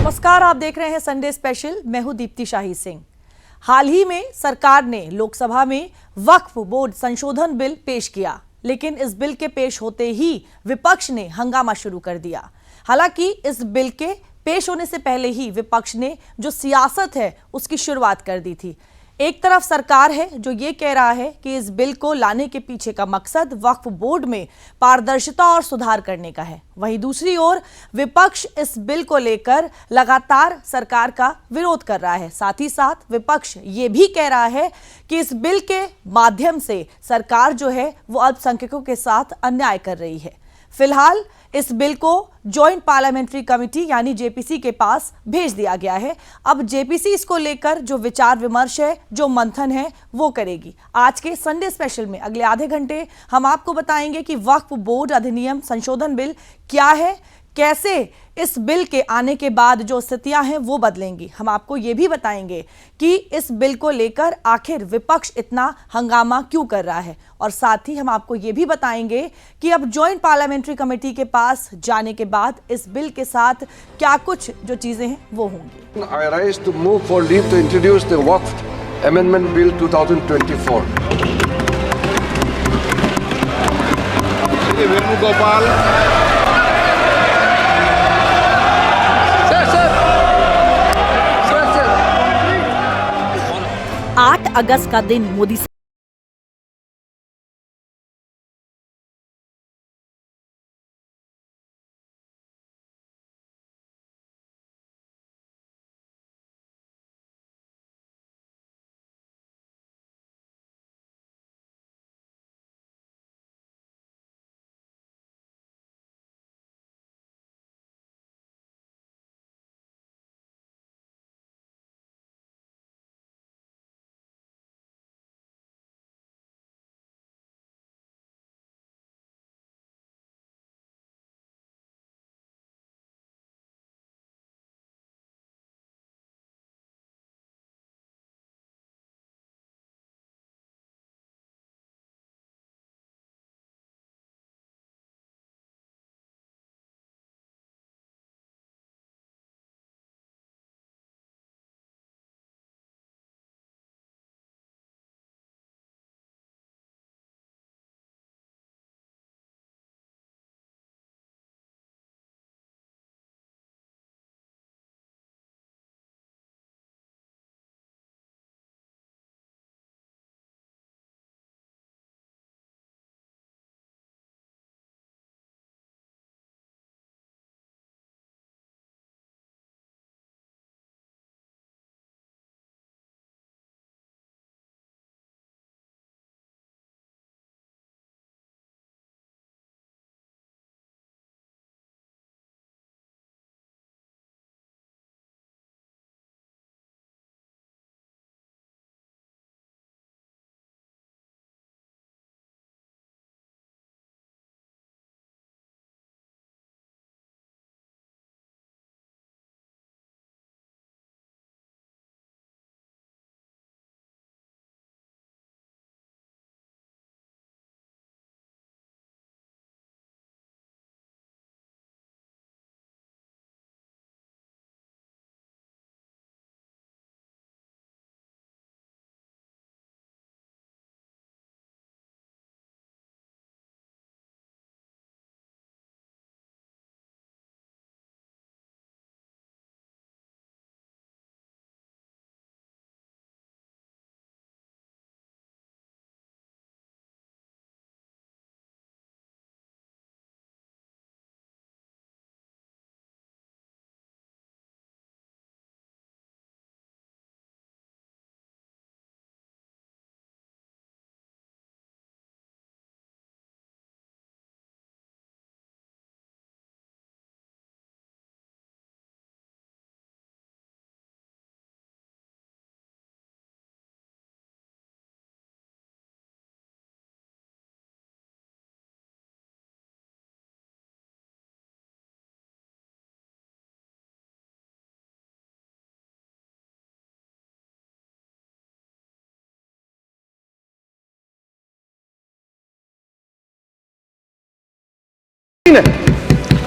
नमस्कार, आप देख रहे हैं संडे स्पेशल। मैं हूं दीप्ति शाही सिंह। हाल ही में सरकार ने लोकसभा में वक्फ बोर्ड संशोधन बिल पेश किया, लेकिन इस बिल के पेश होते ही विपक्ष ने हंगामा शुरू कर दिया। हालांकि इस बिल के पेश होने से पहले ही विपक्ष ने जो सियासत है उसकी शुरुआत कर दी थी। एक तरफ सरकार है जो ये कह रहा है कि इस बिल को लाने के पीछे का मकसद वक्फ बोर्ड में पारदर्शिता और सुधार करने का है, वहीं दूसरी ओर विपक्ष इस बिल को लेकर लगातार सरकार का विरोध कर रहा है। साथ ही साथ विपक्ष ये भी कह रहा है कि इस बिल के माध्यम से सरकार जो है वो अल्पसंख्यकों के साथ अन्याय कर रही है। फिलहाल इस बिल को जॉइंट पार्लियामेंट्री कमेटी यानी जेपीसी के पास भेज दिया गया है। अब जेपीसी इसको लेकर जो विचार विमर्श है, जो मंथन है, वो करेगी। आज के संडे स्पेशल में अगले आधे घंटे हम आपको बताएंगे कि वक्फ बोर्ड अधिनियम संशोधन बिल क्या है, कैसे इस बिल के आने के बाद जो स्थितियां हैं वो बदलेंगी। हम आपको ये भी बताएंगे कि इस बिल को लेकर आखिर विपक्ष इतना हंगामा क्यों कर रहा है, और साथ ही हम आपको ये भी बताएंगे कि अब जॉइंट पार्लियामेंट्री कमेटी के पास जाने के बाद इस बिल के साथ क्या कुछ जो चीजें हैं वो होंगी। I rise to move for leave to introduce the Waqf Amendment Bill 2024. Venugopal 8 अगस्त का दिन मोदी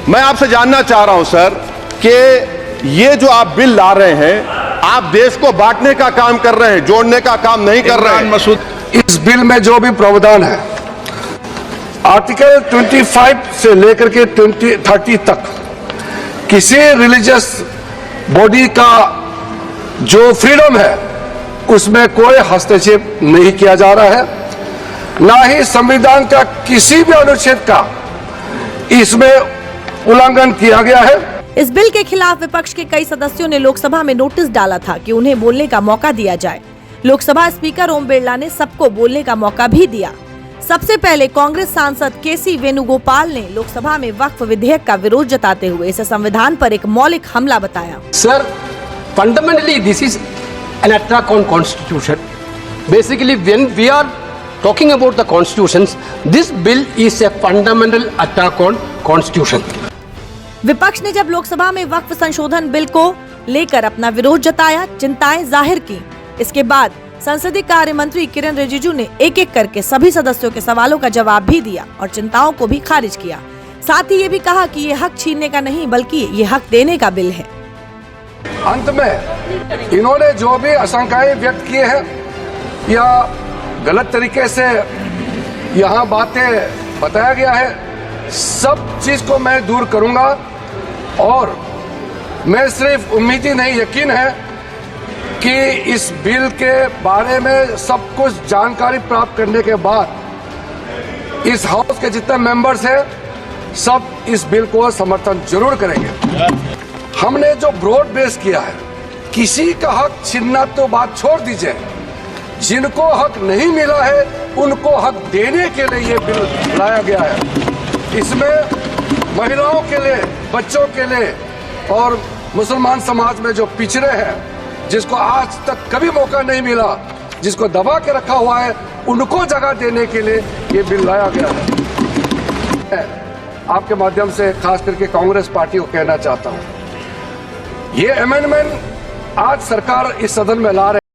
मैं आपसे जानना चाह रहा हूं सर कि ये जो आप बिल ला रहे हैं, आप देश को बांटने का काम कर रहे हैं, जोड़ने का काम नहीं कर रहे हैं। मसूद, इस बिल में जो भी प्रावधान है, आर्टिकल 25 से लेकर के 30 तक किसी रिलीजियस बॉडी का जो फ्रीडम है उसमें कोई हस्तक्षेप नहीं किया जा रहा है, ना ही संविधान का किसी भी अनुच्छेद का इसमें उल्लंघन किया गया है। इस बिल के खिलाफ विपक्ष के कई सदस्यों ने लोकसभा में नोटिस डाला था कि उन्हें बोलने का मौका दिया जाए। लोकसभा स्पीकर ओम बिरला ने सबको बोलने का मौका भी दिया। सबसे पहले कांग्रेस सांसद केसी वेणुगोपाल ने लोकसभा में वक्फ विधेयक का विरोध जताते हुए इसे संविधान पर एक मौलिक हमला बताया। Sir, fundamentally this is an attack on constitution. Basically, when we are talking about the constitutions, this bill is a fundamental attack on constitution. विपक्ष ने जब लोकसभा में वक्फ संशोधन बिल को लेकर अपना विरोध जताया, चिंताएं जाहिर की। इसके बाद संसदीय कार्य मंत्री किरण रिजिजू ने एक एक करके सभी सदस्यों के सवालों का जवाब भी दिया और चिंताओं को भी खारिज किया। साथ ही ये भी कहा कि ये हक छीनने का नहीं बल्कि ये हक देने का बिल है। अंत में इन्होंने जो भी आशंकाएं व्यक्त किए हैं या गलत तरीके से यहाँ बातें बताया गया है, सब चीज को मैं दूर करूंगा और मैं सिर्फ उम्मीद ही नहीं, यकीन है कि इस बिल के बारे में सब कुछ जानकारी प्राप्त करने के बाद इस हाउस के जितने मेंबर्स हैं सब इस बिल को समर्थन जरूर करेंगे। हमने जो ब्रॉड बेस किया है, किसी का हक छीनना तो बात छोड़ दीजिए, जिनको हक नहीं मिला है उनको हक देने के लिए ये बिल लाया गया है। इसमें महिलाओं के लिए, बच्चों के लिए और मुसलमान समाज में जो पिछड़े हैं, जिसको आज तक कभी मौका नहीं मिला, जिसको दबा के रखा हुआ है, उनको जगह देने के लिए ये बिल लाया गया है। आपके माध्यम से खास करके कांग्रेस पार्टी को कहना चाहता हूं, ये अमेंडमेंट आज सरकार इस सदन में ला रहे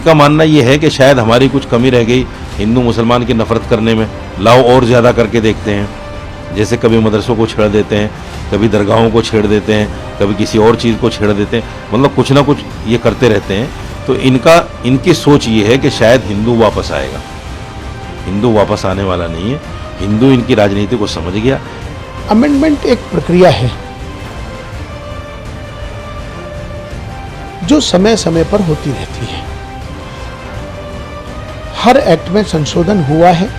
का मानना ये है कि शायद हमारी कुछ कमी रह गई हिंदू मुसलमान की नफरत करने में। लाओ और ज़्यादा करके देखते हैं, जैसे कभी मदरसों को छेड़ देते हैं, कभी दरगाहों को छेड़ देते हैं, कभी किसी और चीज़ को छेड़ देते हैं, मतलब कुछ ना कुछ ये करते रहते हैं। तो इनकी सोच ये है कि शायद हिंदू वापस आएगा। हिंदू वापस आने वाला नहीं है, हिंदू इनकी राजनीति को समझ गया। अमेंडमेंट एक प्रक्रिया है जो समय समय पर होती रहती है। हर एक्ट में संशोधन हुआ है।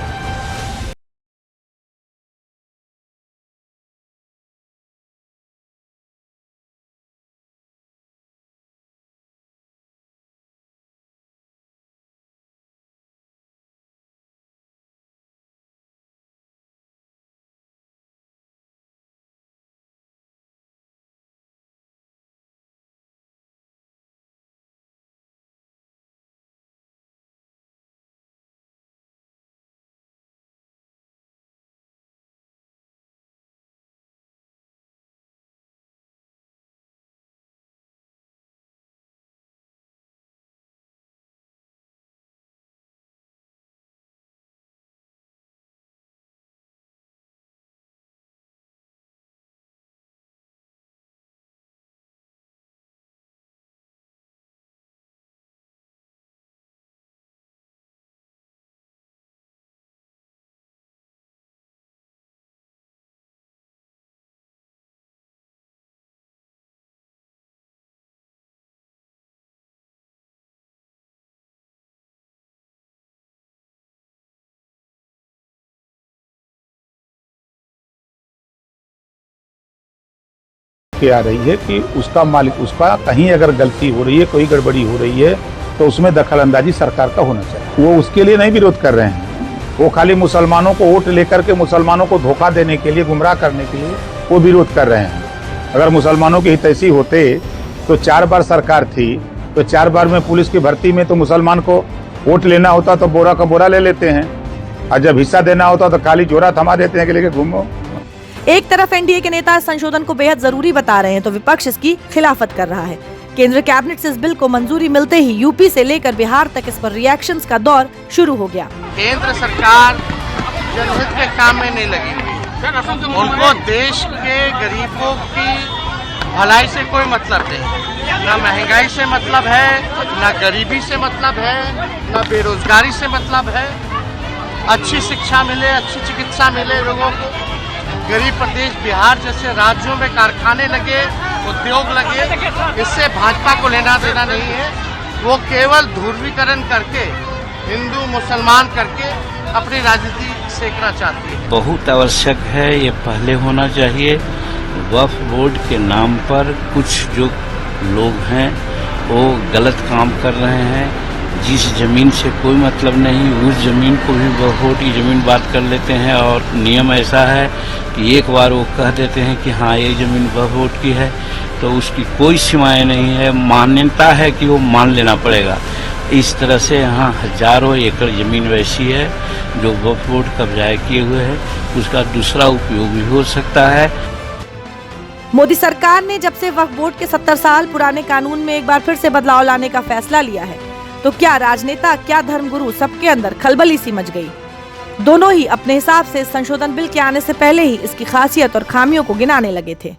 आ रही है कि उसका मालिक, उसका कहीं अगर गलती हो रही है, कोई गड़बड़ी हो रही है, तो उसमें दखल अंदाजी सरकार का होना चाहिए। वो उसके लिए नहीं विरोध कर रहे हैं, वो खाली मुसलमानों को वोट लेकर के मुसलमानों को धोखा देने के लिए, गुमराह करने के लिए वो विरोध कर रहे हैं। अगर मुसलमानों के हितैषी होते तो 4 बार सरकार थी, तो 4 बार में पुलिस की भर्ती में तो मुसलमान को वोट लेना होता तो बोरा का बोरा ले लेते हैं, और जब हिस्सा देना होता तो खाली जोरा थमा देते हैं कि लेके घूमो। एक तरफ एनडीए के नेता इस संशोधन को बेहद जरूरी बता रहे हैं तो विपक्ष इसकी खिलाफत कर रहा है। केंद्र कैबिनेट से इस बिल को मंजूरी मिलते ही यूपी से लेकर बिहार तक इस पर रिएक्शंस का दौर शुरू हो गया। केंद्र सरकार जनहित के काम में नहीं लगी हुई, उनको देश के गरीबों की भलाई से कोई मतलब नहीं। ना महंगाई से मतलब है, ना गरीबी से मतलब है, ना बेरोजगारी से मतलब है। अच्छी शिक्षा मिले, अच्छी चिकित्सा मिले लोगों को। गरीब प्रदेश बिहार जैसे राज्यों में कारखाने लगे, उद्योग लगे, इससे भाजपा को लेना देना नहीं है। वो केवल ध्रुवीकरण करके, हिंदू मुसलमान करके अपनी राजनीति सेकना चाहती है। बहुत आवश्यक है, ये पहले होना चाहिए। वक्फ बोर्ड के नाम पर कुछ जो लोग हैं वो गलत काम कर रहे हैं। जिस जमीन से कोई मतलब नहीं, उस जमीन को भी वक्फ बोर्ड की जमीन बात कर लेते हैं। और नियम ऐसा है कि एक बार वो कह देते हैं कि हाँ ये जमीन वक्फ बोर्ड की है, तो उसकी कोई सीमाएं नहीं है, मान्यता है कि वो मान लेना पड़ेगा। इस तरह से यहाँ हजारों एकड़ जमीन वैसी है जो वक्फ बोर्ड कब्जा किए हुए है, उसका दूसरा उपयोग भी हो सकता है। मोदी सरकार ने जब से वक्फ बोर्ड के 70 साल पुराने कानून में एक बार फिर से बदलाव लाने का फैसला लिया है, तो क्या राजनेता, क्या धर्मगुरु, सबके अंदर खलबली सी मच गई। दोनों ही अपने हिसाब से संशोधन बिल के आने से पहले ही इसकी खासियत और खामियों को गिनाने लगे थे।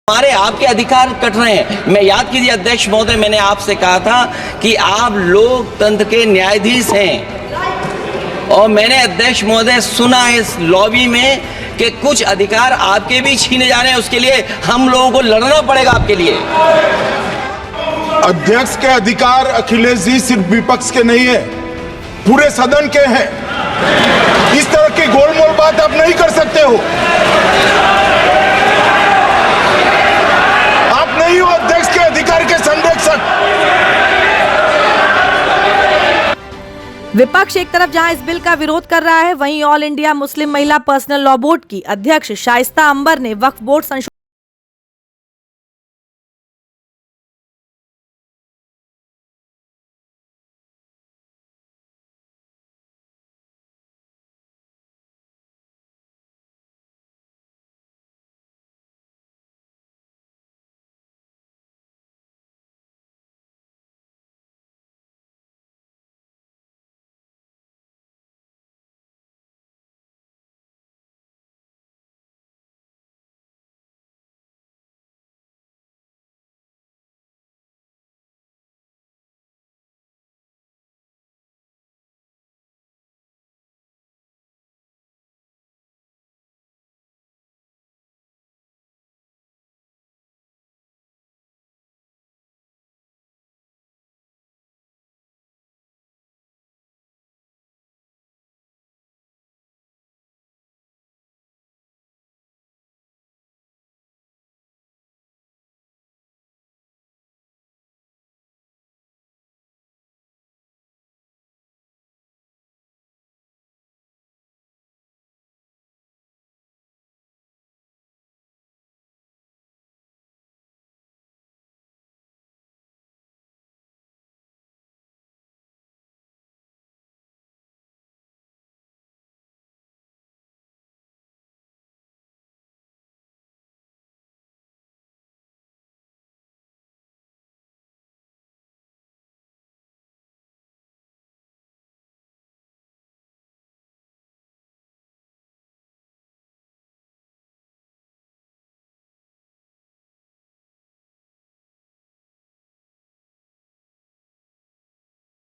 हमारे आपके अधिकार कट रहे हैं। मैं याद कीजिए अध्यक्ष महोदय, मैंने आपसे कहा था कि आप लोकतंत्र के न्यायाधीश हैं और मैंने अध्यक्ष महोदय सुना इस लॉबी में कि कुछ अधिकार आपके भी छीने जा रहे हैं। उसके लिए हम लोगों को लड़ना पड़ेगा आपके लिए। अध्यक्ष के अधिकार अखिलेश जी सिर्फ विपक्ष के नहीं है, पूरे सदन के हैं। इस तरह की गोलमोल बात आप नहीं कर सकते हो। आप नहीं हो अध्यक्ष के अधिकार के संरक्षक। विपक्ष एक तरफ जहां इस बिल का विरोध कर रहा है, वहीं ऑल इंडिया मुस्लिम महिला पर्सनल लॉ बोर्ड की अध्यक्ष शाइस्ता अंबर ने वक्फ बोर्ड संशोधन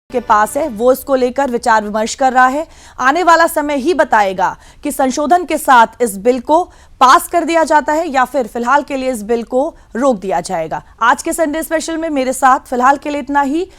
के पास है, वो इसको लेकर विचार विमर्श कर रहा है। आने वाला समय ही बताएगा कि संशोधन के साथ इस बिल को पास कर दिया जाता है या फिर फिलहाल के लिए इस बिल को रोक दिया जाएगा। आज के संडे स्पेशल में मेरे साथ फिलहाल के लिए इतना ही।